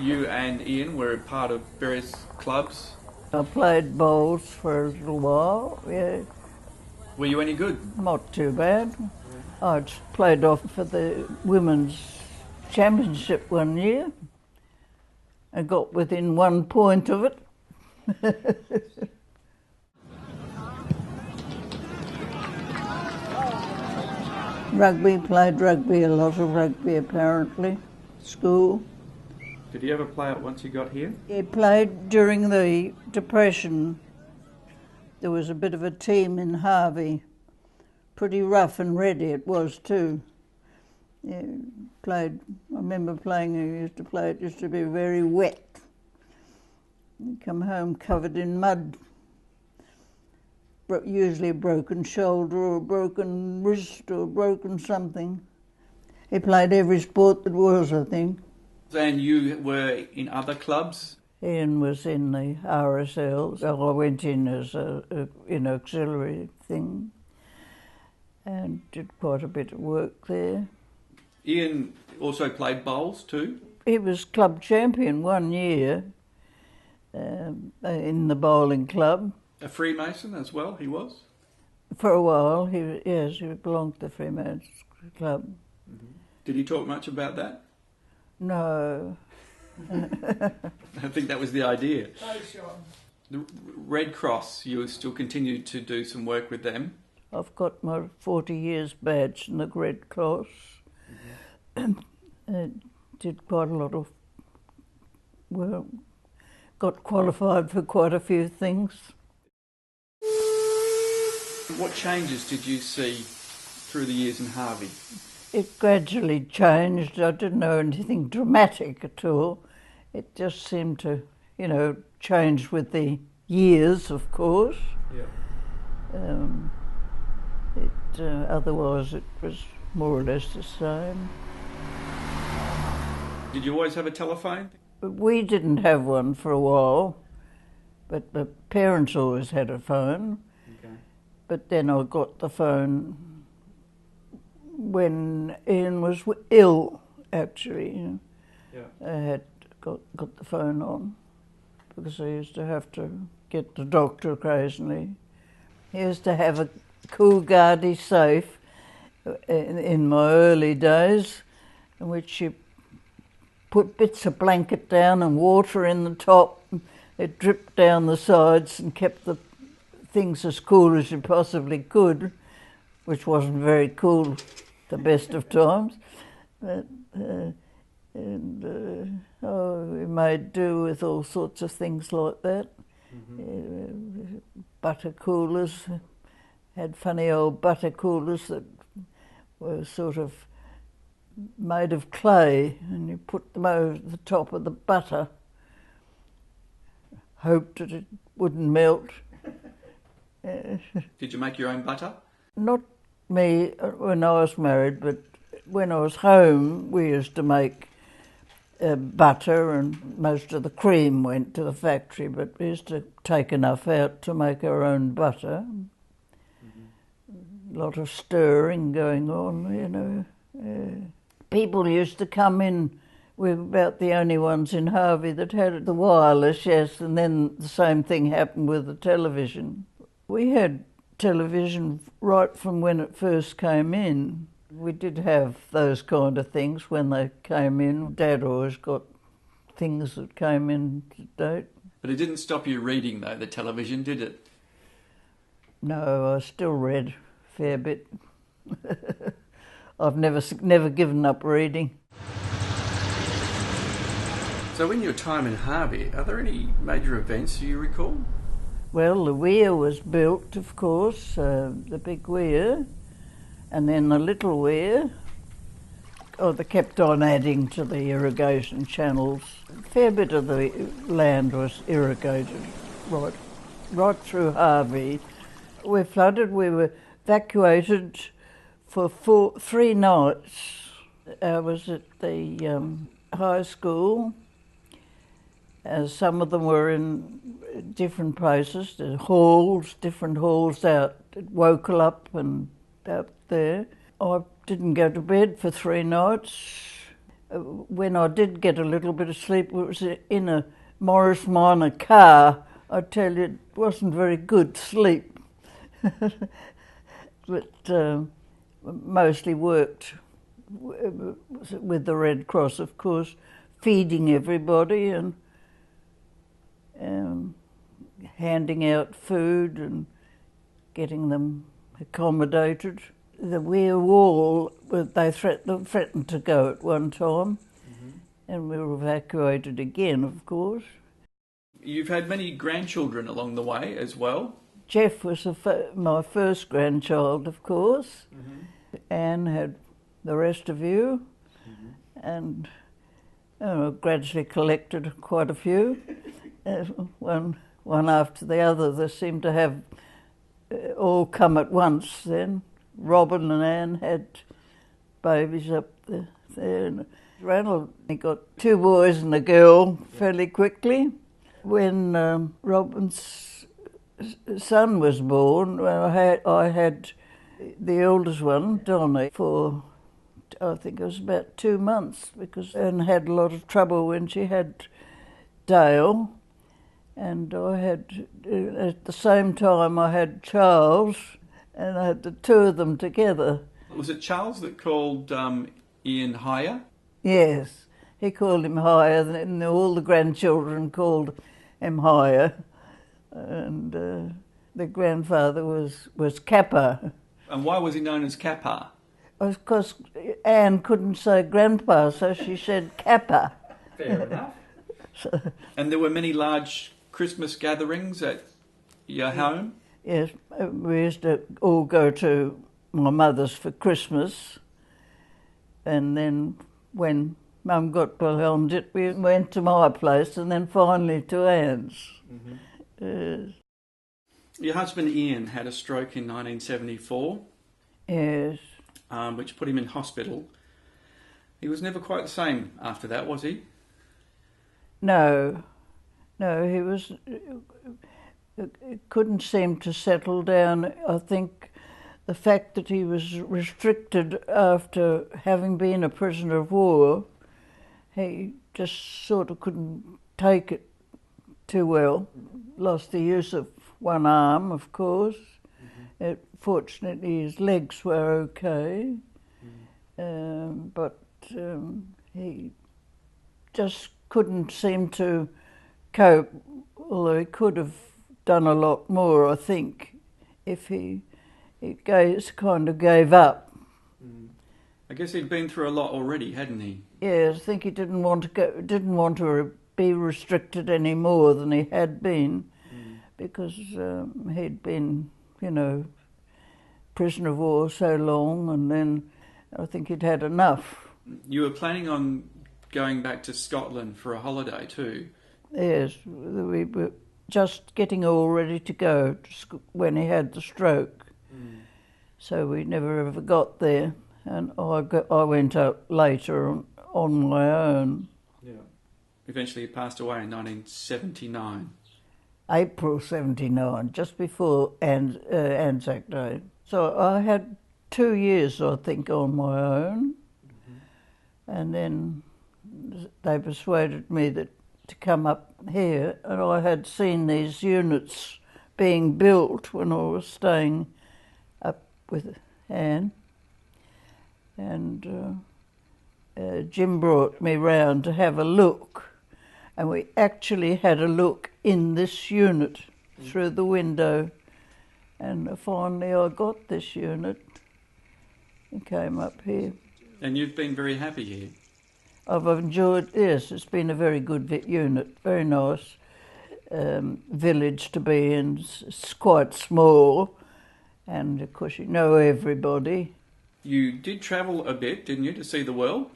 you and Ian were part of various clubs. I played bowls for a little while, yeah. Were you any good? Not too bad. I played off for the women's championship one year. I got within 1 point of it. Rugby, played rugby, a lot of rugby apparently. School. Did you ever play it once you got here? He played during the Depression. There was a bit of a team in Harvey. Pretty rough and ready it was too. Yeah, I remember playing, it used to be very wet. You'd come home covered in mud. Usually a broken shoulder or a broken wrist or broken something. He played every sport that was, I think. And you were in other clubs? Ian was in the RSL. I went in as an auxiliary thing and did quite a bit of work there. Ian also played bowls too? He was club champion 1 year in the bowling club. A Freemason as well, he was? For a while, he belonged to the Freemasons Club. Mm-hmm. Did he talk much about that? No. I think that was the idea. Oh, sure. The Red Cross, you still continue to do some work with them? I've got my 40 years badge in the Red Cross. Mm-hmm. Did quite a lot of, got qualified for quite a few things. What changes did you see through the years in Harvey? It gradually changed. I didn't know anything dramatic at all. It just seemed to, change with the years, of course. Yeah. Otherwise, it was more or less the same. Did you always have a telephone? We didn't have one for a while, but my parents always had a phone. Okay. But then I got the phone when Ian was ill, actually. Yeah. I had got the phone on because I used to have to get the doctor occasionally. He used to have a Coolgardie safe in my early days, in which you put bits of blanket down and water in the top. It dripped down the sides and kept the things as cool as you possibly could, which wasn't very cool the best of times. But, we made do with all sorts of things like that. Mm-hmm. Butter coolers, had funny old butter coolers that were sort of made of clay, and you put them over the top of the butter, hoped that it wouldn't melt. Did you make your own butter? Not me when I was married, but when I was home we used to make butter, and most of the cream went to the factory, but we used to take enough out to make our own butter. Mm-hmm. A lot of stirring going on, People used to come in. We were about the only ones in Harvey that had the wireless, yes, and then the same thing happened with the television. We had television right from when it first came in. We did have those kind of things when they came in. Dad always got things that came in to date. But it didn't stop you reading, though, the television, did it? No, I still read a fair bit. I've never given up reading. So in your time in Harvey, are there any major events you recall? Well, the weir was built, of course, the big weir, and then the little weir. They kept on adding to the irrigation channels. A fair bit of the land was irrigated right through Harvey. We're flooded. We were evacuated for 3 nights. I was at the high school. Some of them were in different places, the halls, different halls out at Wokelap and out there. I didn't go to bed for 3 nights. when I did get a little bit of sleep, it was in a Morris Minor car. I tell you, it wasn't very good sleep. But mostly worked with the Red Cross, of course, feeding everybody and handing out food and getting them accommodated. The Weir Wall, they threatened to go at one time, and we were evacuated again, of course. You've had many grandchildren along the way as well. Jeff was my first grandchild, of course. Anne had the rest of you, and gradually collected quite a few, one after the other. They seemed to have all come at once then. Robin and Anne had babies up there. Ranald, he got 2 boys and a girl fairly quickly. When Robin's son was born, I had the oldest one, Donnie, for I think it was about 2 months, because Anne had a lot of trouble when she had Dale, and I had, at the same time, I had Charles, and I had the 2 of them together. Was it Charles that called Ian higher? Yes, he called him higher, and all the grandchildren called him higher, and the grandfather was Kappa. And why was he known as Kappa? Because Anne couldn't say grandpa, so she said Kappa. Fair enough. And there were many large Christmas gatherings at your home? Yes, we used to all go to my mother's for Christmas, and then when Mum got beyond it, we went to my place, and then finally to Anne's. Your husband Ian had a stroke in 1974. Yes. Which put him in hospital. He was never quite the same after that, was he? No, he was. Couldn't seem to settle down. I think the fact that he was restricted after having been a prisoner of war, he just sort of couldn't take it too well. Lost the use of one arm, of course. Fortunately, his legs were okay, but he just couldn't seem to cope, although he could have done a lot more, I think, if he kind of gave up. I guess he'd been through a lot already, hadn't he? Yes, I think he didn't want to be restricted any more than he had been, because he'd been, prisoner of war so long, and then I think he'd had enough. You were planning on going back to Scotland for a holiday too? Yes, we were just getting all ready to go when he had the stroke. So we never ever got there, and I went out later on my own. Yeah. Eventually he passed away in 1979. April 79, just before Anzac Day. So I had 2 years, I think, on my own, and then they persuaded me to come up here, and I had seen these units being built when I was staying up with Anne, and Jim brought me round to have a look, and we actually had a look in this unit through the window. And finally I got this unit and came up here. And you've been very happy here? I've enjoyed, yes, it's been a very good unit, very nice village to be in. It's quite small, and of course you know everybody. You did travel a bit, didn't you, to see the world?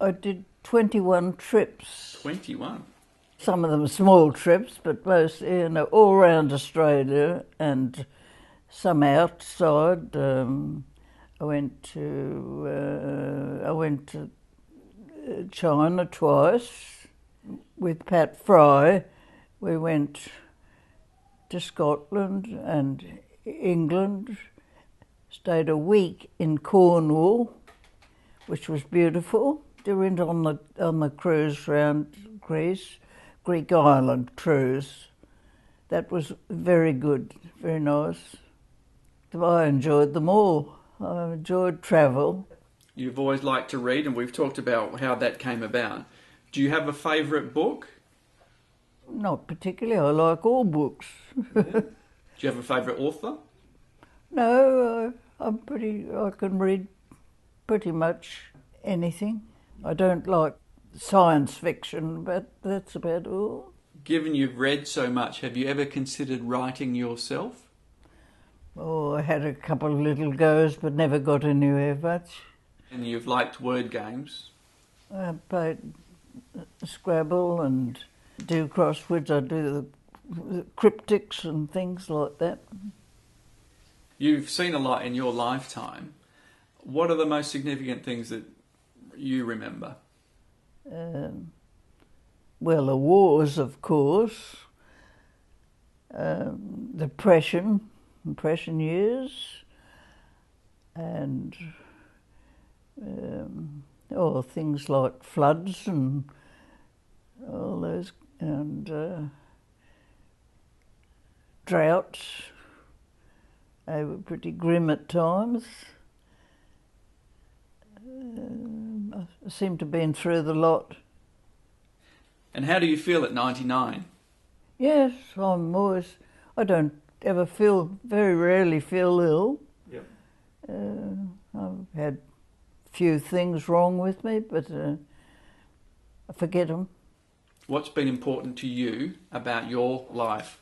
I did 21 trips. 21? Some of them small trips, but most, all around Australia, and some outside. I went to China twice with Pat Fry. We went to Scotland and England, stayed a week in Cornwall, which was beautiful. We went on the cruise round Greece, Greek island cruise. That was very good, very nice. I enjoyed them all. I enjoyed travel. You've always liked to read, and we've talked about how that came about. Do you have a favourite book? Not particularly. I like all books. Yeah. Do you have a favourite author? No, I can read pretty much anything. I don't like science fiction, but that's about all. Given you've read so much, have you ever considered writing yourself? Oh, I had a couple of little goes, but never got anywhere much. And you've liked word games? I played Scrabble and do crosswords. I do the cryptics and things like that. You've seen a lot in your lifetime. What are the most significant things that you remember? Well, the wars, of course. Depression years, and things like floods and all those, and droughts. They were pretty grim at times. I seem to have been through the lot. And how do you feel at 99? Yes, I don't ever very rarely feel ill. Yep. I've had a few things wrong with me, but I forget them. What's been important to you about your life?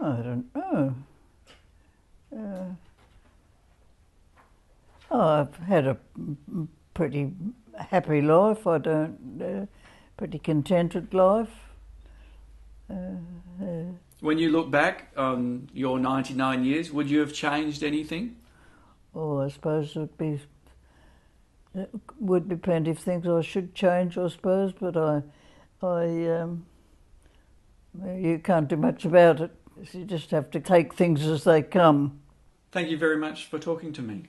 I don't know. I've had a pretty happy life. Pretty contented life. When you look back on your 99 years, would you have changed anything? Oh, I suppose there would be plenty of things I should change, I suppose, but you can't do much about it. You just have to take things as they come. Thank you very much for talking to me.